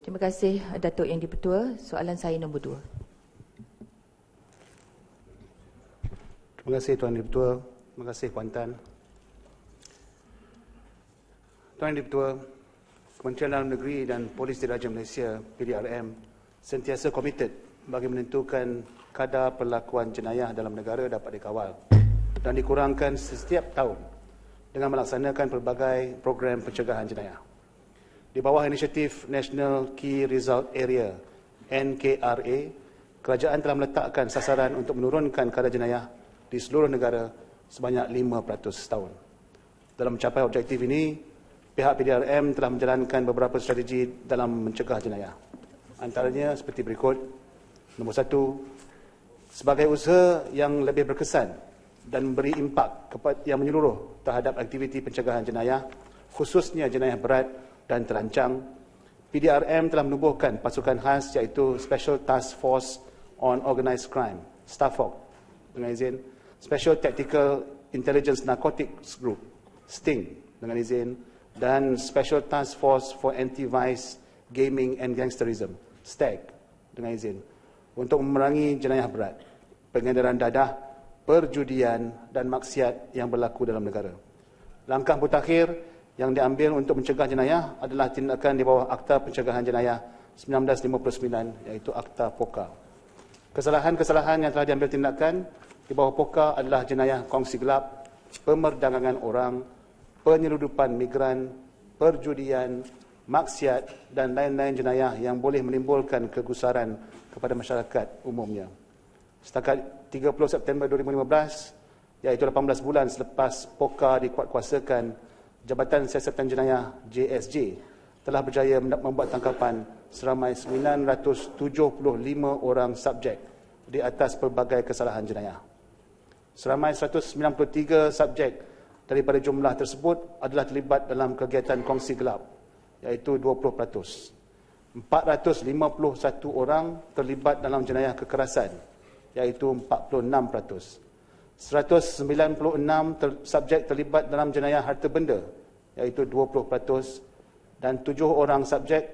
Terima kasih Datuk Yang di-Pertua. Soalan saya nombor 2. Terima kasih Tuan Di-Pertua. Terima kasih Puan Tan. Tuan Di-Pertua, Kementerian Dalam Negeri dan Polis Diraja Malaysia (PDRM) sentiasa komited bagi menentukan kadar perlakuan jenayah dalam negara dapat dikawal dan dikurangkan setiap tahun dengan melaksanakan pelbagai program pencegahan jenayah. Di bawah inisiatif National Key Result Area (NKRA), kerajaan telah meletakkan sasaran untuk menurunkan kadar jenayah di seluruh negara sebanyak 5% setahun. Dalam mencapai objektif ini, pihak PDRM telah menjalankan beberapa strategi dalam mencegah jenayah. Antaranya seperti berikut. Nombor 1, sebagai usaha yang lebih berkesan dan memberi impak yang menyeluruh terhadap aktiviti pencegahan jenayah, khususnya jenayah berat dan terancang, PDRM telah menubuhkan pasukan khas iaitu Special Task Force on Organised Crime, STAFOG, dengan izin, Special Tactical Intelligence Narcotics Group, STING, dengan izin, dan Special Task Force for Anti-Vice, Gaming and Gangsterism, STAG, dengan izin, untuk memerangi jenayah berat, pengedaran dadah, perjudian dan maksiat yang berlaku dalam negara. Langkah mutakhir yang diambil untuk mencegah jenayah adalah tindakan di bawah Akta Pencegahan Jenayah 1959, iaitu Akta POCA. Kesalahan-kesalahan yang telah diambil tindakan di bawah POCA adalah jenayah kongsi gelap, pemerdagangan orang, penyeludupan migran, perjudian, maksiat dan lain-lain jenayah yang boleh menimbulkan kegusaran kepada masyarakat umumnya. Setakat 30 September 2015, iaitu 18 bulan selepas POCA dikuatkuasakan, Jabatan Siasatan Jenayah JSJ telah berjaya membuat tangkapan seramai 975 orang subjek di atas pelbagai kesalahan jenayah. Seramai 193 subjek daripada jumlah tersebut adalah terlibat dalam kegiatan kongsi gelap, iaitu 20%. 451 orang terlibat dalam jenayah kekerasan, iaitu 46%. 196 subjek terlibat dalam jenayah harta benda, iaitu 20%, dan 7 orang subjek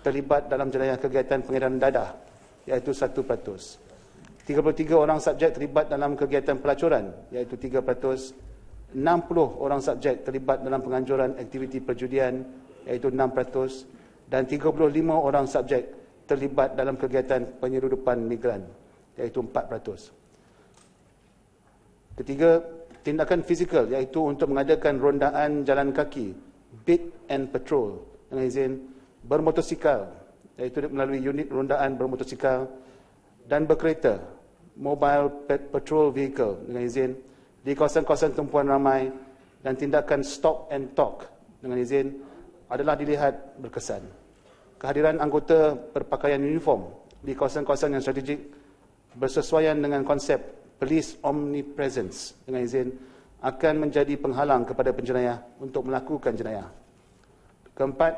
terlibat dalam jenayah kegiatan pengedaran dadah, iaitu 1%. 33 orang subjek terlibat dalam kegiatan pelacuran, iaitu 3%. 60 orang subjek terlibat dalam penganjuran aktiviti perjudian, iaitu 6%, dan 35 orang subjek terlibat dalam kegiatan penyeludupan migran, iaitu 4%. Ketiga, tindakan fizikal, iaitu untuk mengadakan rondaan jalan kaki, beat and patrol, dengan izin, bermotosikal, iaitu melalui unit rondaan bermotosikal, dan berkereta, mobile patrol vehicle, dengan izin, di kawasan-kawasan tumpuan ramai, dan tindakan stop and talk, dengan izin, adalah dilihat berkesan. Kehadiran anggota berpakaian uniform di kawasan-kawasan yang strategik bersesuaian dengan konsep Police Omnipresence, dengan izin, akan menjadi penghalang kepada penjenayah untuk melakukan jenayah. Keempat,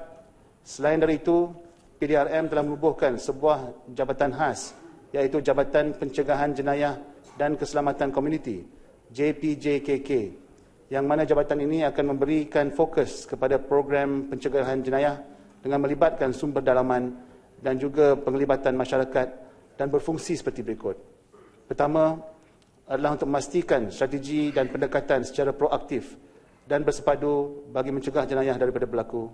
selain dari itu, PDRM telah menubuhkan sebuah jabatan khas, iaitu Jabatan Pencegahan Jenayah dan Keselamatan Komuniti, JPJKK, yang mana jabatan ini akan memberikan fokus kepada program pencegahan jenayah dengan melibatkan sumber dalaman dan juga penglibatan masyarakat dan berfungsi seperti berikut. Pertama, adalah untuk memastikan strategi dan pendekatan secara proaktif dan bersepadu bagi mencegah jenayah daripada berlaku.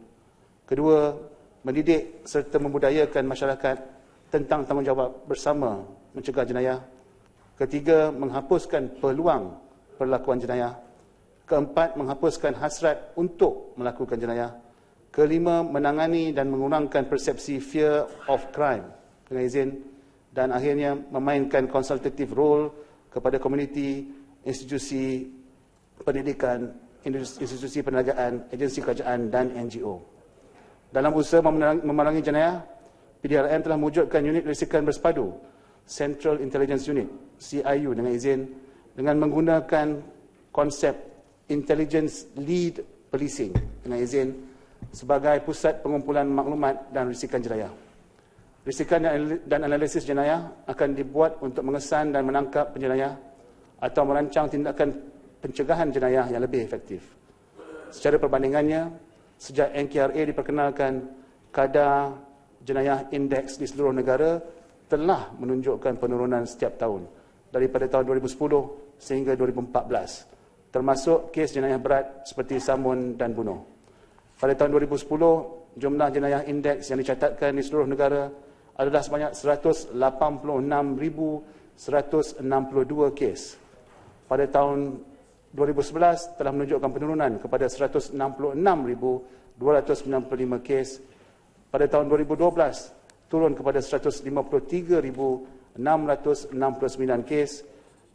Kedua, mendidik serta membudayakan masyarakat tentang tanggungjawab bersama mencegah jenayah. Ketiga, menghapuskan peluang perlakuan jenayah. Keempat, menghapuskan hasrat untuk melakukan jenayah. Kelima, menangani dan mengurangkan persepsi fear of crime, dengan izin. Dan akhirnya, memainkan consultative role kepada komuniti, institusi pendidikan, institusi perniagaan, agensi kerajaan dan NGO. Dalam usaha memerangi jenayah, PDRM telah mewujudkan unit risikan bersepadu, Central Intelligence Unit, CIU, dengan izin, dengan menggunakan konsep Intelligence Lead Policing, dengan izin, sebagai pusat pengumpulan maklumat dan risikan jenayah. Risikan dan analisis jenayah akan dibuat untuk mengesan dan menangkap penjenayah atau merancang tindakan pencegahan jenayah yang lebih efektif. Secara perbandingannya, sejak NKRA diperkenalkan, kadar jenayah indeks di seluruh negara telah menunjukkan penurunan setiap tahun daripada tahun 2010 sehingga 2014, termasuk kes jenayah berat seperti samun dan bunuh. Pada tahun 2010, jumlah jenayah indeks yang dicatatkan di seluruh negara adalah sebanyak 186,162 kes. Pada tahun 2011 telah menunjukkan penurunan kepada 166,295 kes. Pada tahun 2012 turun kepada 153,669 kes.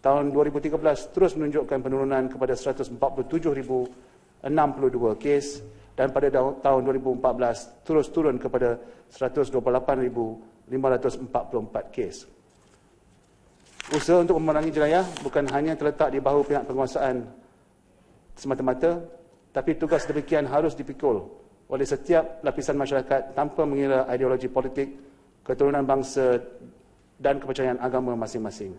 Tahun 2013 terus menunjukkan penurunan kepada 147,062 kes. Dan pada tahun 2014 terus turun kepada 128,544 kes. Usaha untuk memerangi jenayah bukan hanya terletak di bahu pihak penguasaan semata-mata, tapi tugas demikian harus dipikul oleh setiap lapisan masyarakat tanpa mengira ideologi politik, keturunan bangsa dan kepercayaan agama masing-masing.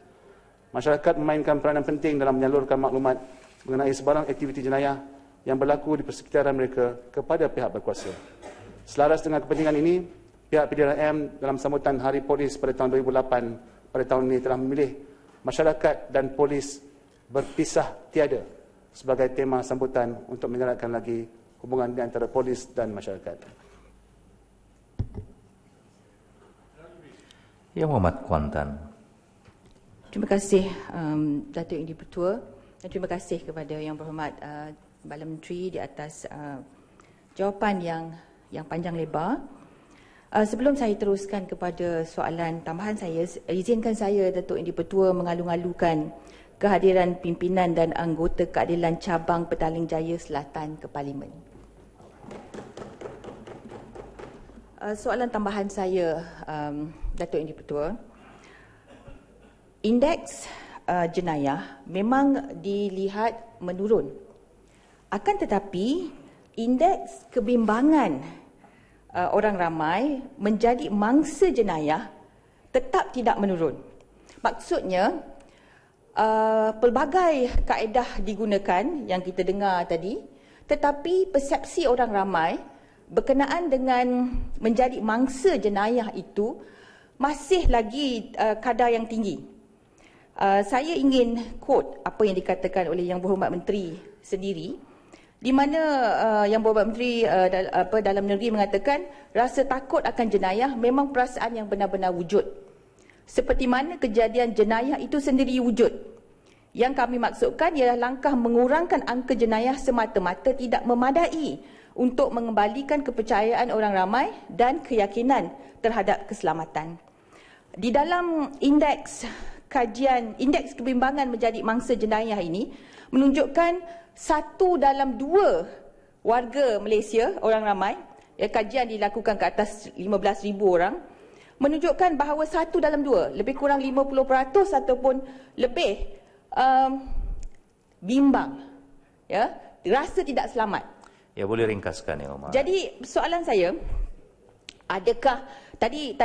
Masyarakat memainkan peranan penting dalam menyalurkan maklumat mengenai sebarang aktiviti jenayah yang berlaku di persekitaran mereka kepada pihak berkuasa. Selaras dengan kepentingan ini, pihak PDRM dalam sambutan Hari Polis pada tahun 2008 pada tahun ini telah memilih masyarakat dan polis berpisah tiada sebagai tema sambutan untuk mengeratkan lagi hubungan di antara polis dan masyarakat. Yang Muhammad Kuantan. Terima kasih Datuk Yang di-Pertua, dan terima kasih kepada Yang Berhormat Bala Menteri di atas jawapan yang panjang lebar. Sebelum saya teruskan kepada soalan tambahan saya, izinkan saya Datuk Yang di-Pertua mengalu-alukan kehadiran pimpinan dan anggota keadilan cabang Petaling Jaya Selatan ke Parlimen. Soalan tambahan saya, Datuk Yang di-Pertua, indeks jenayah memang dilihat menurun. Akan tetapi, indeks kebimbangan orang ramai menjadi mangsa jenayah tetap tidak menurun. Maksudnya, pelbagai kaedah digunakan yang kita dengar tadi, tetapi persepsi orang ramai berkenaan dengan menjadi mangsa jenayah itu masih lagi kadar yang tinggi. Saya ingin quote apa yang dikatakan oleh Yang Berhormat Menteri sendiri, di mana Yang Berhormat Menteri dalam negeri mengatakan rasa takut akan jenayah memang perasaan yang benar-benar wujud. Seperti mana kejadian jenayah itu sendiri wujud. Yang kami maksudkan ialah langkah mengurangkan angka jenayah semata-mata tidak memadai untuk mengembalikan kepercayaan orang ramai dan keyakinan terhadap keselamatan. Di dalam indeks kebimbangan menjadi mangsa jenayah ini menunjukkan 1 dalam 2 warga Malaysia, orang ramai, kajian dilakukan ke atas 15,000 orang, menunjukkan bahawa 1 dalam 2, lebih kurang 50% ataupun lebih bimbang, rasa tidak selamat. Ya, boleh ringkaskan ya, Omar. Jadi soalan saya, adakah tadi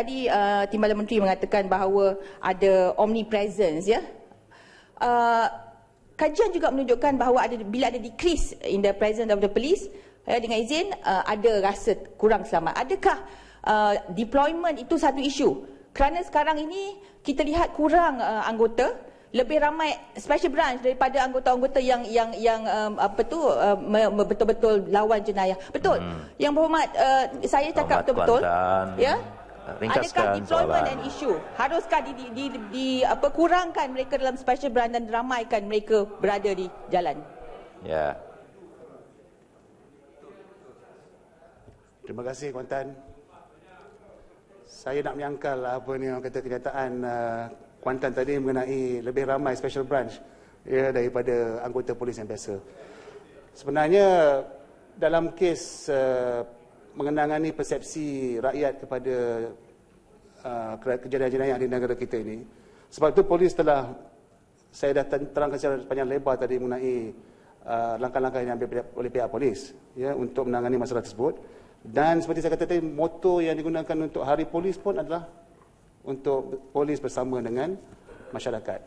Timbalan Menteri mengatakan bahawa ada omnipresence, kajian juga menunjukkan bahawa bila ada decrease in the presence of the police, dengan izin ada rasa kurang selamat. Adakah deployment itu satu isu? Kerana sekarang ini kita lihat kurang anggota, lebih ramai special branch daripada anggota-anggota yang betul-betul lawan jenayah. Betul. Yang Berhormat, saya cakap betul-betul. Ya. Adakah deployment and issue? Haruskah kurangkan mereka dalam special branch dan ramaikan mereka berada di jalan? Ya. Terima kasih, Kuantan. Saya nak menyangkal apa ni orang kata kenyataan Kuantan tadi mengenai lebih ramai special branch daripada anggota polis yang biasa. Sebenarnya dalam kes mengenangani persepsi rakyat kepada kejadian jenayah di negara kita ini. Sebab itu polis telah, saya dah terangkan secara panjang lebar tadi mengenai langkah-langkah yang diambil oleh pihak polis untuk menangani masalah tersebut. Dan seperti saya kata tadi, moto yang digunakan untuk Hari Polis pun adalah untuk polis bersama dengan masyarakat.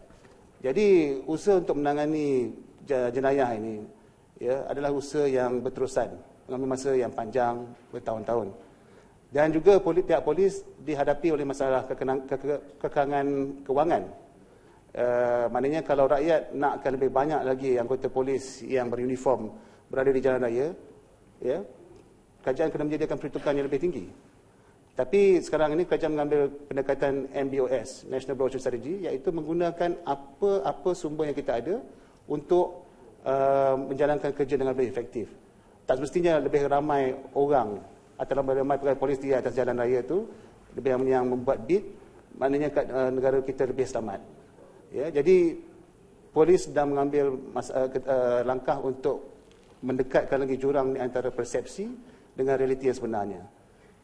Jadi usaha untuk menangani jenayah ini adalah usaha yang berterusan, mengambil masa yang panjang, bertahun-tahun. Dan juga pihak polis dihadapi oleh masalah kekangan kewangan. Maknanya kalau rakyat nakkan lebih banyak lagi anggota polis yang beruniform berada di jalan raya, ya, kerajaan kena menyediakan peruntukan yang lebih tinggi. Tapi sekarang ini kerajaan mengambil pendekatan NBOS, National Broadcast Strategy, iaitu menggunakan apa sumber yang kita ada untuk menjalankan kerja dengan lebih efektif. Tak semestinya lebih ramai orang atau lebih ramai pegawai polis di atas jalan raya itu lebih yang membuat bid, maknanya negara kita lebih selamat. Ya, jadi polis sedang mengambil langkah untuk mendekatkan lagi jurang di antara persepsi dengan realiti yang sebenarnya.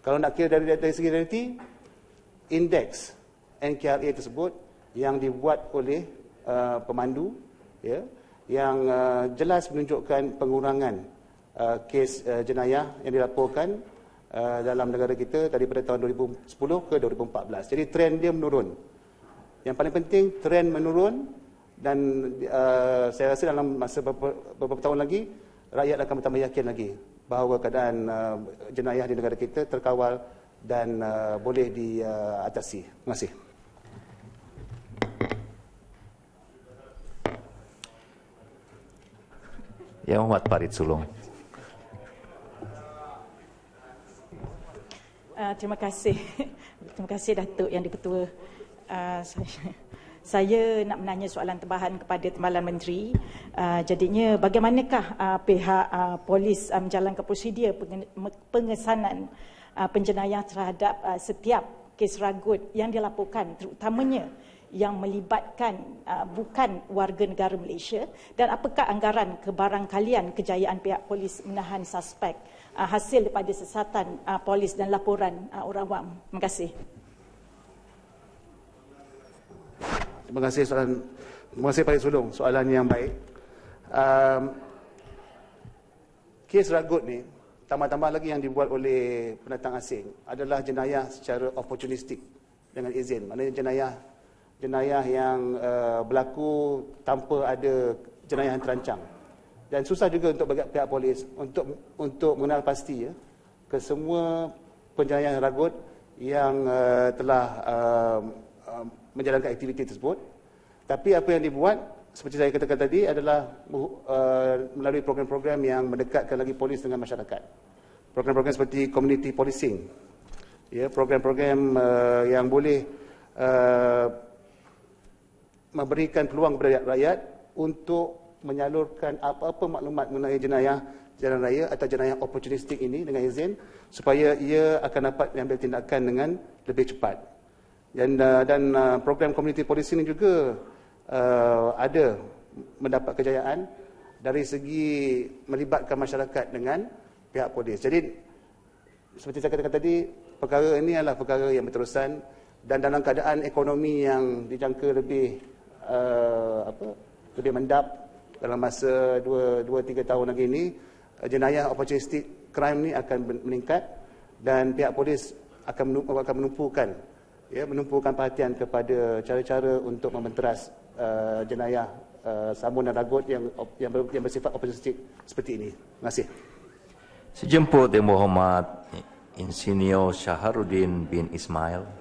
Kalau nak kira dari segi realiti, indeks NKRA tersebut yang dibuat oleh pemandu, ya, yang jelas menunjukkan pengurangan kes jenayah yang dilaporkan dalam negara kita daripada tahun 2010 ke 2014. Jadi trend dia menurun. Yang paling penting, trend menurun dan saya rasa dalam masa beberapa tahun lagi, rakyat akan bertambah yakin lagi bahawa keadaan jenayah di negara kita terkawal dan boleh diatasi. Terima kasih. Yang Muhammad Farid Sulong. Terima kasih. Terima kasih Datuk Yang di-Pertua. Saya nak menanya soalan tambahan kepada Timbalan Menteri. Jadinya bagaimanakah pihak polis menjalankan prosedur pengesanan penjenayah terhadap setiap kes ragut yang dilaporkan, terutamanya yang melibatkan bukan warga negara Malaysia, dan apakah anggaran kebarangkalian kejayaan pihak polis menahan suspek hasil daripada siasatan polis dan laporan orang awam. Terima kasih. Terima kasih Pak Sulong, soalan yang baik. Kes ragut ni, tambah-tambah lagi yang dibuat oleh pendatang asing adalah jenayah secara opportunistik dengan izin. Maknanya jenayah yang berlaku tanpa ada jenayah yang terancang. Dan susah juga untuk bagi pihak polis untuk mengenal pasti, ya, ke semua penjenayah ragut yang telah menjalankan aktiviti tersebut. Tapi apa yang dibuat, seperti saya katakan tadi, adalah melalui program-program yang mendekatkan lagi polis dengan masyarakat. Program-program seperti community policing, ya, program-program yang boleh memberikan peluang kepada rakyat untuk menyalurkan apa-apa maklumat mengenai jenayah jalan raya atau jenayah opportunistik ini dengan izin, supaya ia akan dapat mengambil tindakan dengan lebih cepat. Dan program community policing ini juga ada mendapat kejayaan dari segi melibatkan masyarakat dengan pihak polis. Jadi seperti saya katakan tadi, perkara ini adalah perkara yang berterusan, dan dalam keadaan ekonomi yang dijangka lebih mendap dalam masa 2-3 tahun lagi ini, jenayah opportunistic crime ni akan meningkat, dan pihak polis akan menumpukan perhatian kepada cara-cara untuk mementeras jenayah sambung dan ragut yang bersifat opportunistik seperti ini. Terima kasih. Sejemput Yang Berhormat Insinyur Syaharuddin bin Ismail.